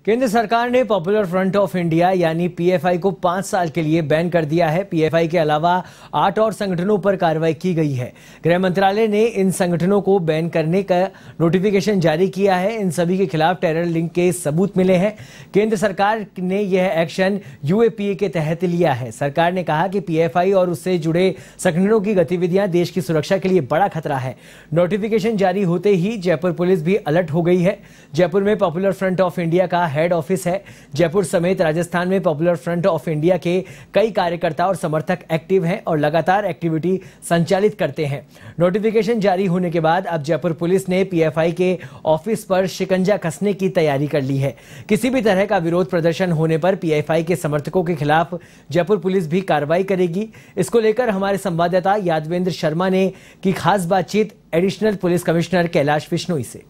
केंद्र सरकार ने पॉपुलर फ्रंट ऑफ इंडिया यानी पीएफआई को 5 साल के लिए बैन कर दिया है। पीएफआई के अलावा 8 और संगठनों पर कार्रवाई की गई है। गृह मंत्रालय ने इन संगठनों को बैन करने का नोटिफिकेशन जारी किया है। इन सभी के खिलाफ टेरर लिंक के सबूत मिले हैं। केंद्र सरकार ने यह एक्शन यूएपीए के तहत लिया है। सरकार ने कहा कि पीएफआई और उससे जुड़े संगठनों की गतिविधियां देश की सुरक्षा के लिए बड़ा खतरा है। नोटिफिकेशन जारी होते ही जयपुर पुलिस भी अलर्ट हो गई है। जयपुर में पॉपुलर फ्रंट ऑफ इंडिया का हेड ऑफिस है। जयपुर समेत राजस्थान में पॉपुलर फ्रंट ऑफ इंडिया के कई कार्यकर्ता और समर्थक एक्टिव हैं और लगातार एक्टिविटी संचालित करते हैं। नोटिफिकेशन जारी होने के बाद अब जयपुर पुलिस ने पीएफआई के ऑफिस पर शिकंजा कसने की तैयारी कर ली है। किसी भी तरह का विरोध प्रदर्शन होने पर पीएफआई के समर्थकों के खिलाफ जयपुर पुलिस भी कार्रवाई करेगी। इसको लेकर हमारे संवाददाता यादवेंद्र शर्मा ने की खास बातचीत additional police commissioner Kailash Bishnoi से।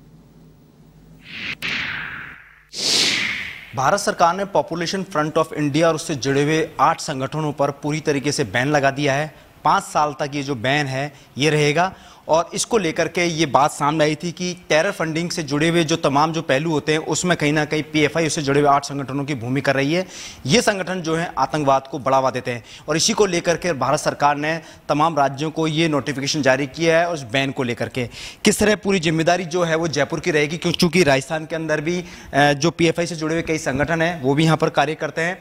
भारत सरकार ने पॉपुलेशन फ्रंट ऑफ इंडिया और उससे जुड़े हुए 8 संगठनों पर पूरी तरीके से बैन लगा दिया है। 5 साल तक ये जो बैन है ये रहेगा और इसको लेकर के ये बात सामने आई थी कि टेरर फंडिंग से जुड़े हुए जो तमाम जो पहलू होते हैं उसमें कहीं ना कहीं पीएफआई उससे जुड़े हुए 8 संगठनों की भूमिका रही है। ये संगठन जो है आतंकवाद को बढ़ावा देते हैं और इसी को लेकर के भारत सरकार ने तमाम राज्यों को ये नोटिफिकेशन जारी किया है। उस बैन को लेकर के किस तरह पूरी जिम्मेदारी जो है वो जयपुर की रहेगी, क्योंकि राजस्थान के अंदर भी जो पीएफआई से जुड़े हुए कई संगठन हैं वो भी यहाँ पर कार्य करते हैं।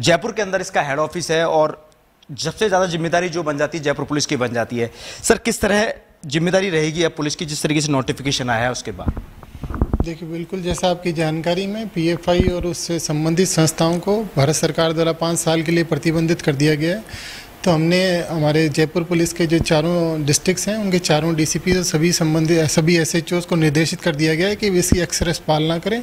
जयपुर के अंदर इसका हेड ऑफिस है और सबसे ज़्यादा जिम्मेदारी जो बन जाती है जयपुर पुलिस की बन जाती है। सर, किस तरह जिम्मेदारी रहेगी अब पुलिस की जिस तरीके से नोटिफिकेशन आया है उसके बाद? देखिए, बिल्कुल जैसा आपकी जानकारी में पीएफआई और उससे संबंधित संस्थाओं को भारत सरकार द्वारा 5 साल के लिए प्रतिबंधित कर दिया गया है। तो हमने हमारे जयपुर पुलिस के जो चारों डिस्ट्रिक्ट्स हैं उनके चारों डीसीपी और सभी एसएचओस को निर्देशित कर दिया गया है कि वे इसकी अक्सर पालना करें।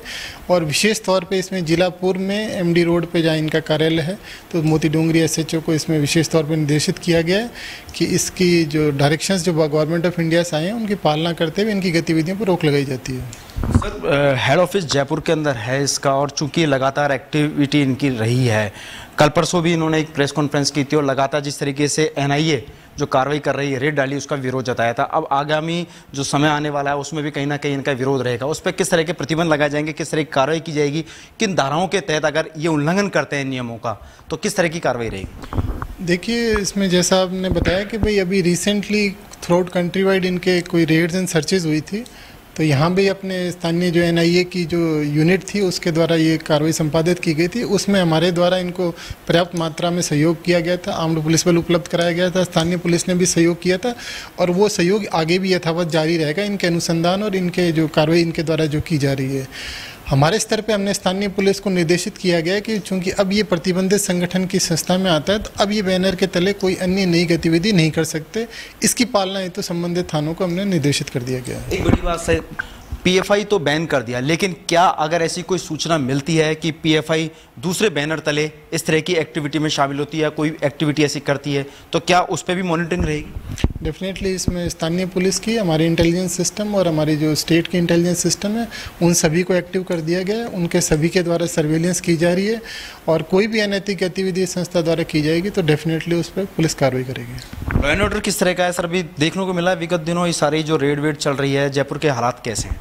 और विशेष तौर पे इसमें जिलापुर में एमडी रोड पे जहाँ इनका कार्यालय है तो मोती डूंगरी एसएचओ को इसमें विशेष तौर पे निर्देशित किया गया है कि इसकी जो डायरेक्शंस जो गवर्नमेंट ऑफ इंडिया से आए हैं उनकी पालना करते हुए इनकी गतिविधियों पर रोक लगाई जाती है। सर, हेड ऑफिस जयपुर के अंदर है इसका और चूंकि लगातार एक्टिविटी इनकी रही है, कल परसों भी इन्होंने एक प्रेस कॉन्फ्रेंस की थी और लगातार जिस तरीके से एनआईए जो कार्रवाई कर रही है, रेड डाली, उसका विरोध जताया था। अब आगामी जो समय आने वाला है उसमें भी कहीं ना कहीं इनका विरोध रहेगा। उस पर किस तरह के प्रतिबंध लगाए जाएंगे, किस तरह की कार्रवाई की जाएगी, किन धाराओं के तहत अगर ये उल्लंघन करते हैं नियमों का तो किस तरह की कार्रवाई रहेगी? देखिए, इसमें जैसा आपने बताया कि भाई अभी recently through out country wide इनके कोई रेड्स एंड सर्चेज हुई थी, तो यहाँ भी अपने स्थानीय जो एनआईए की जो यूनिट थी उसके द्वारा ये कार्रवाई संपादित की गई थी। उसमें हमारे द्वारा इनको पर्याप्त मात्रा में सहयोग किया गया था, आर्म्ड पुलिस बल उपलब्ध कराया गया था, स्थानीय पुलिस ने भी सहयोग किया था और वो सहयोग आगे भी यथावत जारी रहेगा इनके अनुसंधान और इनके जो कार्रवाई इनके द्वारा जो की जा रही है। हमारे स्तर पे हमने स्थानीय पुलिस को निर्देशित किया गया है कि चूंकि अब ये प्रतिबंधित संगठन की संस्था में आता है तो अब ये बैनर के तले कोई अन्य नई गतिविधि नहीं कर सकते। इसकी पालना हेतु संबंधित थानों को हमने निर्देशित कर दिया गया है। एक बड़ी बात है, पीएफआई तो बैन कर दिया, लेकिन क्या अगर ऐसी कोई सूचना मिलती है कि पीएफआई दूसरे बैनर तले इस तरह की एक्टिविटी में शामिल होती है, कोई एक्टिविटी ऐसी करती है, तो क्या उस पर भी मॉनिटरिंग रहेगी? डेफिनेटली इसमें स्थानीय पुलिस की, हमारी इंटेलिजेंस सिस्टम और हमारी जो स्टेट की इंटेलिजेंस सिस्टम है उन सभी को एक्टिव कर दिया गया है। उनके सभी के द्वारा सर्वेलेंस की जा रही है और कोई भी अनैतिक गतिविधि संस्था द्वारा की जाएगी तो डेफिनेटली उस पर पुलिस कार्रवाई करेगी। लॉ एंड ऑर्डर किस तरह का है सर? अभी देखने को मिला विगत दिनों ये सारी जो रेड वेड चल रही है, जयपुर के हालात कैसे हैं?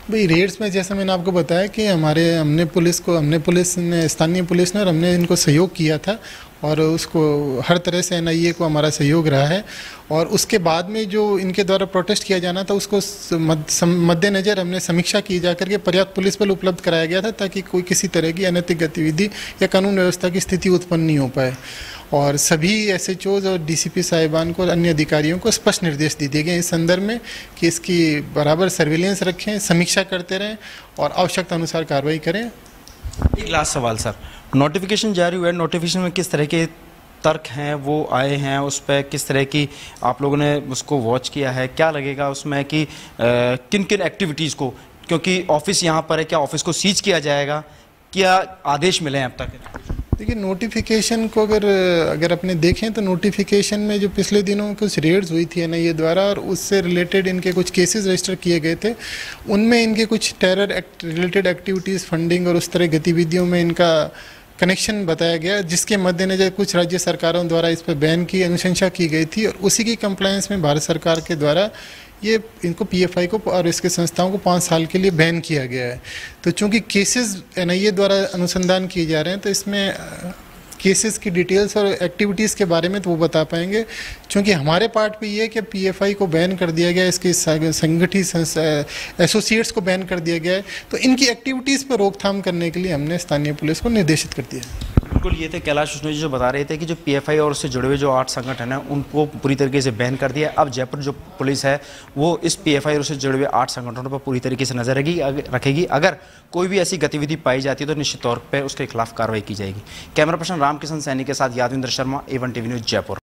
भाई, रेड्स में जैसा मैंने आपको बताया कि हमने पुलिस ने, स्थानीय पुलिस ने और हमने इनको सहयोग किया था और उसको हर तरह से एनआईए को हमारा सहयोग रहा है। और उसके बाद में जो इनके द्वारा प्रोटेस्ट किया जाना था उसको मद्देनज़र हमने समीक्षा की जाकर के पर्याप्त पुलिस बल उपलब्ध कराया गया था ताकि कोई किसी तरह की अनैतिक गतिविधि या कानून व्यवस्था की स्थिति उत्पन्न नहीं हो पाए। और सभी एसएचओज और डीसीपी साहिबान को और अन्य अधिकारियों को स्पष्ट निर्देश दिए गए इस संदर्भ में कि इसकी बराबर सर्विलेंस रखें, समीक्षा करते रहें और आवश्यकता अनुसार कार्रवाई करें। एक लास्ट सवाल सर, नोटिफिकेशन जारी हुआ है, नोटिफिकेशन में किस तरह के तर्क हैं वो आए हैं, उस पर किस तरह की आप लोगों ने उसको वॉच किया है? क्या लगेगा उसमें कि किन किन एक्टिविटीज़ को, क्योंकि ऑफिस यहाँ पर है, क्या ऑफिस को सीज किया जाएगा, क्या आदेश मिले हैं अब तक? देखिए, नोटिफिकेशन को अगर अपने देखें तो नोटिफिकेशन में जो पिछले दिनों कुछ रेड्स हुई थी एनआईए द्वारा और उससे रिलेटेड इनके कुछ केसेस रजिस्टर किए गए थे, उनमें इनके कुछ टेरर रिलेटेड एक्टिविटीज़, फंडिंग और उस तरह गतिविधियों में इनका कनेक्शन बताया गया, जिसके मद्देनजर कुछ राज्य सरकारों द्वारा इस पर बैन की अनुशंसा की गई थी और उसी की कंप्लायंस में भारत सरकार के द्वारा ये इनको पीएफआई को और इसके संस्थाओं को 5 साल के लिए बैन किया गया है। तो चूंकि केसेस एनआईए द्वारा अनुसंधान किए जा रहे हैं, तो इसमें केसेस की डिटेल्स और एक्टिविटीज़ के बारे में तो वो बता पाएंगे। चूँकि हमारे पार्ट पे ये है कि पीएफआई को बैन कर दिया गया, इसके संगठित एसोसिएट्स को बैन कर दिया गया है, तो इनकी एक्टिविटीज़ पर रोकथाम करने के लिए हमने स्थानीय पुलिस को निर्देशित कर दिया है। बिल्कुल, ये थे कैलाश विश्नोई जी जो बता रहे थे कि जो पीएफआई और उससे जुड़े हुए जो 8 संगठन हैं उनको पूरी तरीके से बैन कर दिया। अब जयपुर जो पुलिस है वो इस पीएफआई और उससे जुड़े हुए 8 संगठनों पर पूरी तरीके से नजर रखेगी। अगर कोई भी ऐसी गतिविधि पाई जाती है तो निश्चित तौर पर उसके खिलाफ कार्रवाई की जाएगी। कैमरा पर्सन रामकिशन सैनी के साथ Yadvindra Sharma, A1 TV news, Jaipur.